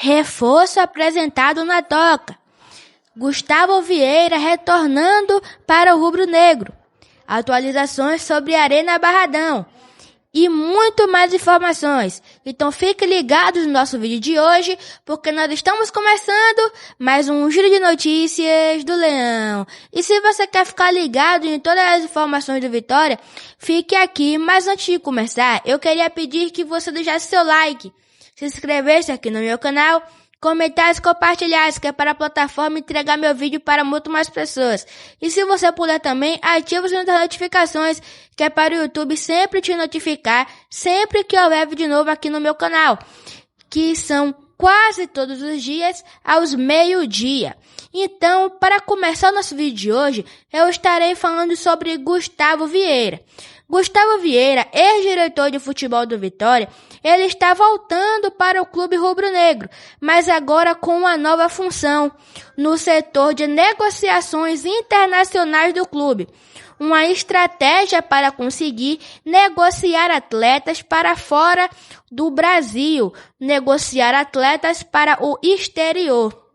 Reforço apresentado na toca. Gustavo Vieira retornando para o rubro-negro. Atualizações sobre a Arena Barradão. E muito mais informações. Então fiquem ligados no nosso vídeo de hoje, porque nós estamos começando mais um giro de notícias do Leão. E se você quer ficar ligado em todas as informações do Vitória, fique aqui. Mas antes de começar, eu queria pedir que você deixasse seu like, se inscrevesse aqui no meu canal, comentasse e compartilhasse, que é para a plataforma entregar meu vídeo para muito mais pessoas. E se você puder também, ative o sininho das notificações, que é para o YouTube sempre te notificar, sempre que houver vídeo novo aqui no meu canal, que são quase todos os dias, aos meio-dia. Então, para começar o nosso vídeo de hoje, eu estarei falando sobre Gustavo Vieira. Gustavo Vieira, ex-diretor de futebol do Vitória, ele está voltando para o clube rubro-negro, mas agora com uma nova função, no setor de negociações internacionais do clube. Uma estratégia para conseguir negociar atletas para fora do Brasil, negociar atletas para o exterior.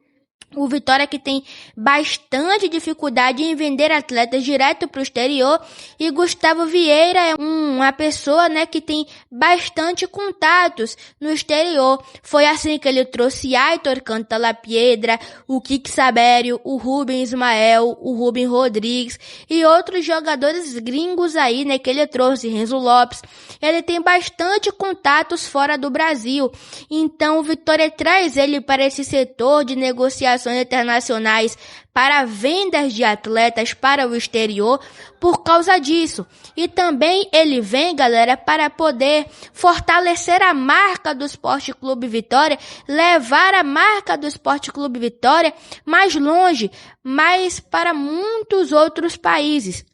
O Vitória que tem bastante dificuldade em vender atletas direto para o exterior, e Gustavo Vieira é uma pessoa, que tem bastante contatos no exterior. Foi assim que ele trouxe Aitor Cantalapiedra, o Kik Sabério, o Rubem Ismael, o Rubem Rodrigues e outros jogadores gringos aí, que ele trouxe, Renzo Lopes. Ele tem bastante contatos fora do Brasil. Então o Vitória traz ele para esse setor de negociações internacionais para vendas de atletas para o exterior por causa disso. E também ele vem, galera, para poder fortalecer a marca do Sport Clube Vitória, levar a marca do Sport Clube Vitória mais longe, mais para muitos outros países.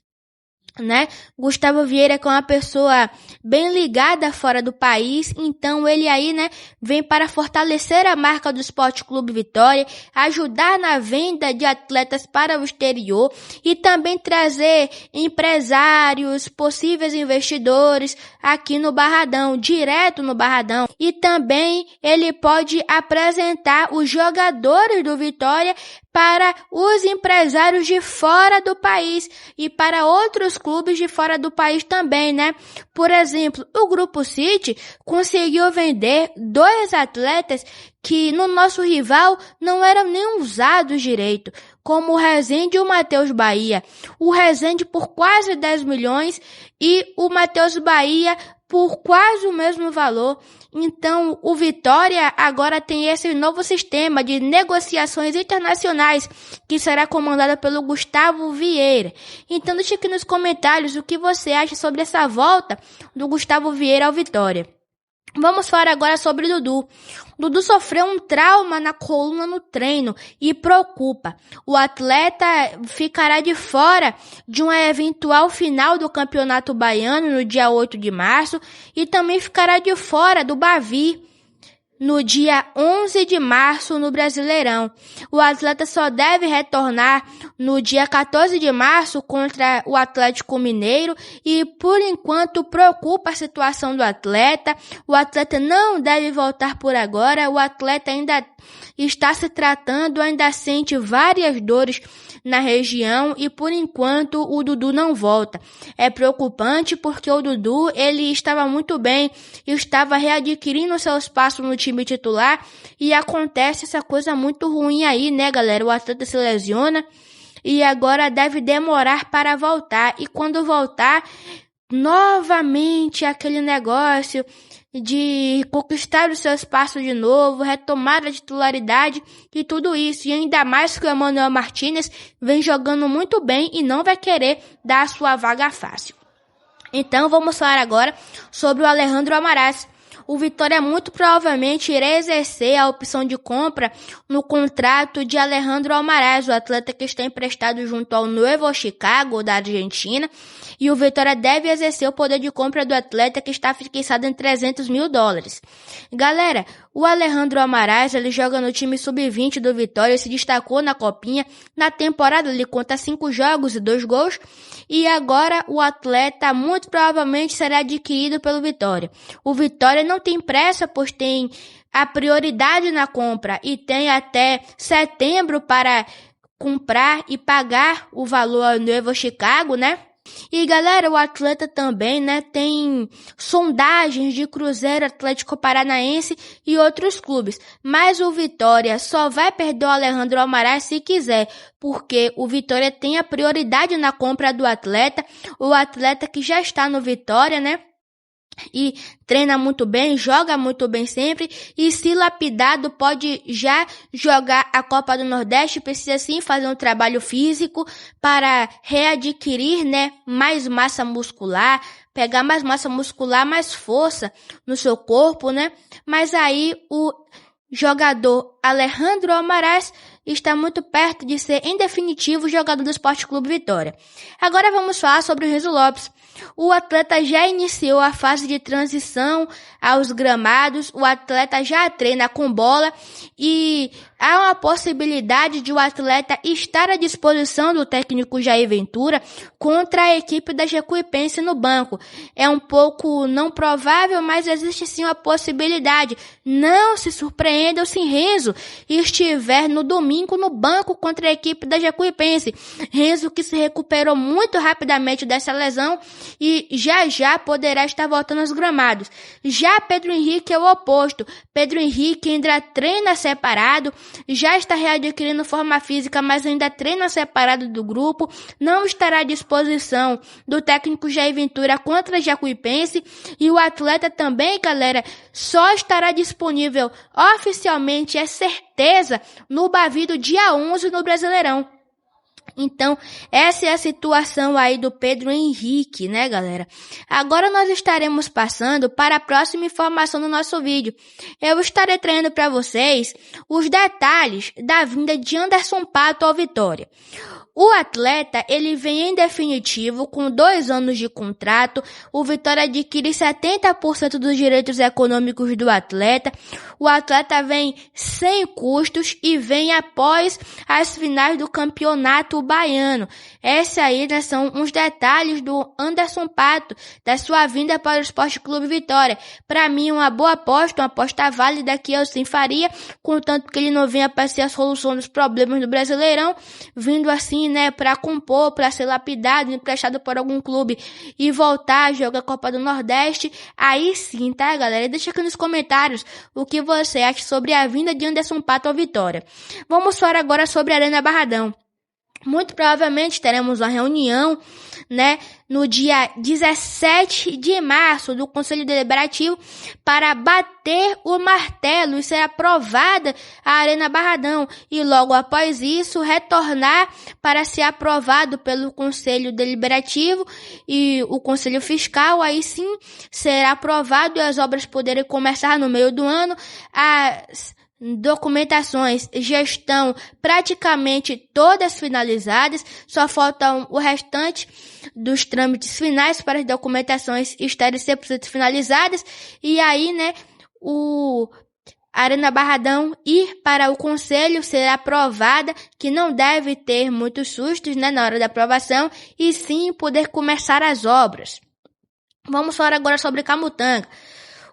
Gustavo Vieira é uma pessoa bem ligada fora do país, então ele aí, vem para fortalecer a marca do Sport Clube Vitória, ajudar na venda de atletas para o exterior e também trazer empresários, possíveis investidores aqui no Barradão, direto no Barradão. E também ele pode apresentar os jogadores do Vitória para os empresários de fora do país e para outros clubes de fora do país também, Por exemplo, o Grupo City conseguiu vender 2 atletas que no nosso rival não eram nem usados direito, como o Rezende e o Matheus Bahia. O Rezende por quase 10 milhões e o Matheus Bahia por quase o mesmo valor. Então, o Vitória agora tem esse novo sistema de negociações internacionais que será comandado pelo Gustavo Vieira. Então, deixe aqui nos comentários o que você acha sobre essa volta do Gustavo Vieira ao Vitória. Vamos falar agora sobre Dudu. Dudu sofreu um trauma na coluna no treino e preocupa. O atleta ficará de fora de uma eventual final do Campeonato Baiano no dia 8 de março e também ficará de fora do Bavi no dia 11 de março no Brasileirão. O atleta só deve retornar no dia 14 de março contra o Atlético Mineiro e, por enquanto, preocupa a situação do atleta. O atleta não deve voltar por agora. O atleta ainda está se tratando, ainda sente várias dores na região e, por enquanto, o Dudu não volta. É preocupante porque o Dudu, ele estava muito bem, estava readquirindo seu espaço no time titular e acontece essa coisa muito ruim aí, galera? O atleta se lesiona e agora deve demorar para voltar. E quando voltar, novamente aquele negócio de conquistar o seu espaço de novo, retomar a titularidade e tudo isso. E ainda mais que o Emmanuel Martinez vem jogando muito bem e não vai querer dar a sua vaga fácil. Então vamos falar agora sobre o Alejandro Amaral. O Vitória muito provavelmente irá exercer a opção de compra no contrato de Alejandro Amaral, o atleta que está emprestado junto ao Nuevo Chicago, da Argentina, e o Vitória deve exercer o poder de compra do atleta que está fixado em $300 mil. Galera, o Alejandro Amaral, ele joga no time sub-20 do Vitória e se destacou na Copinha. Na temporada ele conta 5 jogos e 2 gols, e agora o atleta muito provavelmente será adquirido pelo Vitória. O Vitória não tem pressa, pois tem a prioridade na compra e tem até setembro para comprar e pagar o valor ao Nuevo Chicago, né? E galera, o atleta também, né, tem sondagens de Cruzeiro, Atlético Paranaense e outros clubes. Mas o Vitória só vai perder o Alejandro Almaraz se quiser, porque o Vitória tem a prioridade na compra do atleta, o atleta que já está no Vitória, né? E treina muito bem, joga muito bem sempre e se lapidado pode já jogar a Copa do Nordeste, precisa sim fazer um trabalho físico para readquirir, né, mais massa muscular, pegar mais massa muscular, mais força no seu corpo, né? Mas aí o jogador Alejandro Almaraz está muito perto de ser, em definitivo, jogador do Sport Clube Vitória. Agora vamos falar sobre o Renzo Lopes. O atleta já iniciou a fase de transição aos gramados, o atleta já treina com bola e há uma possibilidade de o atleta estar à disposição do técnico Jair Ventura contra a equipe da Jacuipense no banco. É um pouco não provável, mas existe sim uma possibilidade. Não se surpreendam se Renzo estiver no domingo no banco contra a equipe da Jacuipense. Renzo que se recuperou muito rapidamente dessa lesão e já poderá estar voltando aos gramados. Já Pedro Henrique é o oposto. Pedro Henrique ainda treina separado, já está readquirindo forma física, mas ainda treina separado do grupo, não estará à disposição do técnico Jair Ventura contra a Jacuipense e o atleta também, galera, só estará disponível oficialmente, é certeza, no Bavi do dia 11 no Brasileirão. Então, essa é a situação aí do Pedro Henrique, né, galera? Agora nós estaremos passando para a próxima informação do nosso vídeo. Eu estarei trazendo para vocês os detalhes da vinda de Anderson Pato ao Vitória. O atleta, ele vem em definitivo com 2 anos de contrato. O Vitória adquire 70% dos direitos econômicos do atleta. O atleta vem sem custos e vem após as finais do Campeonato Baiano. Esses aí, né, são uns detalhes do Anderson Pato, da sua vinda para o Sport Clube Vitória. Para mim, uma boa aposta, uma aposta válida que eu sim faria, contanto que ele não venha para ser a solução dos problemas do Brasileirão, vindo assim, né, para compor, para ser lapidado, emprestado por algum clube e voltar a jogar a Copa do Nordeste. Aí sim, tá, galera? Deixa aqui nos comentários o que você acha sobre a vinda de Anderson Pato ao Vitória. Vamos falar agora sobre a Arena Barradão. Muito provavelmente teremos uma reunião, né, no dia 17 de março do Conselho Deliberativo para bater o martelo e ser aprovada a Arena Barradão e logo após isso retornar para ser aprovado pelo Conselho Deliberativo e o Conselho Fiscal. Aí sim será aprovado e as obras poderem começar no meio do ano. As documentações já estão praticamente todas finalizadas, só faltam o restante dos trâmites finais para as documentações estarem 100% finalizadas e aí, né, a Arena Barradão ir para o conselho será aprovada, que não deve ter muitos sustos, né, na hora da aprovação e sim poder começar as obras. Vamos falar agora sobre Camutanga.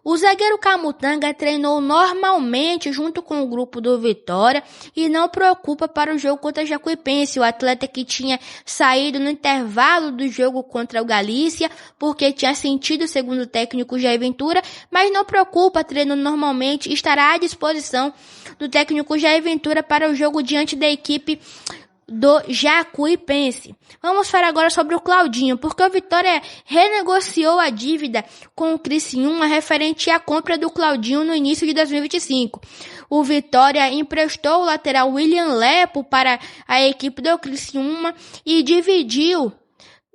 O zagueiro Camutanga treinou normalmente junto com o grupo do Vitória e não preocupa para o jogo contra a Jacuipense. O atleta que tinha saído no intervalo do jogo contra o Galícia porque tinha sentido, segundo o técnico Jair Ventura, mas não preocupa, treinando normalmente, estará à disposição do técnico Jair Ventura para o jogo diante da equipe do Jacuipense. Vamos falar agora sobre o Claudinho, porque o Vitória renegociou a dívida com o Criciúma referente à compra do Claudinho no início de 2025. O Vitória emprestou o lateral William Lepo para a equipe do Criciúma e dividiu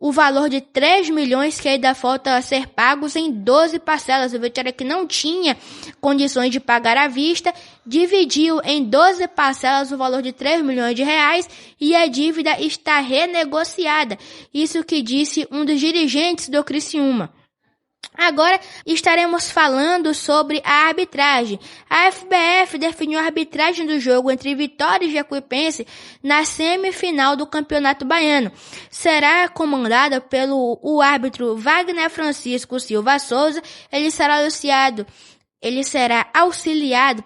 o valor de 3 milhões que ainda falta a ser pagos em 12 parcelas. O Vitória, que não tinha condições de pagar à vista, dividiu em 12 parcelas o valor de 3 milhões de reais e a dívida está renegociada. Isso que disse um dos dirigentes do Criciúma. Agora estaremos falando sobre a arbitragem. A FBF definiu a arbitragem do jogo entre Vitória e Jacuipense na semifinal do Campeonato Baiano. Será comandada pelo árbitro Wagner Francisco Silva Souza. Ele será anunciado ele será auxiliado,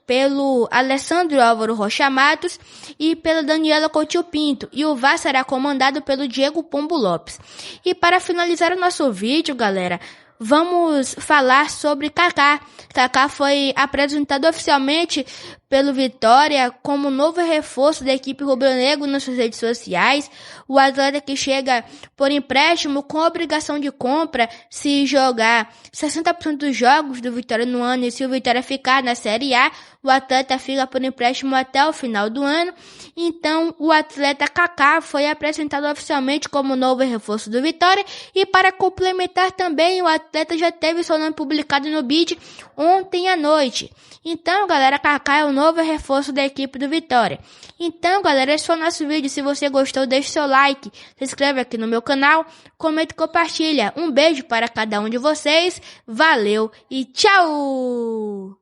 pelo Alessandro Álvaro Rocha Matos e pela Daniela Coutinho Pinto, e o VAR será comandado pelo Diego Pombo Lopes. E para finalizar o nosso vídeo, galera, vamos falar sobre Kaká. Kaká foi apresentado oficialmente pelo Vitória como novo reforço da equipe rubro-negro nas suas redes sociais. O atleta que chega por empréstimo com obrigação de compra se jogar 60% dos jogos do Vitória no ano, e se o Vitória ficar na Série A, o atleta fica por empréstimo até o final do ano. Então, o atleta Kaká foi apresentado oficialmente como novo reforço do Vitória, e para complementar também, o atleta já teve seu nome publicado no BID ontem à noite. Então, galera, Kaká é o novo reforço da equipe do Vitória. Então, galera, esse foi o nosso vídeo. Se você gostou, deixe seu like, se inscreve aqui no meu canal, comenta e compartilha. Um beijo para cada um de vocês, valeu e tchau!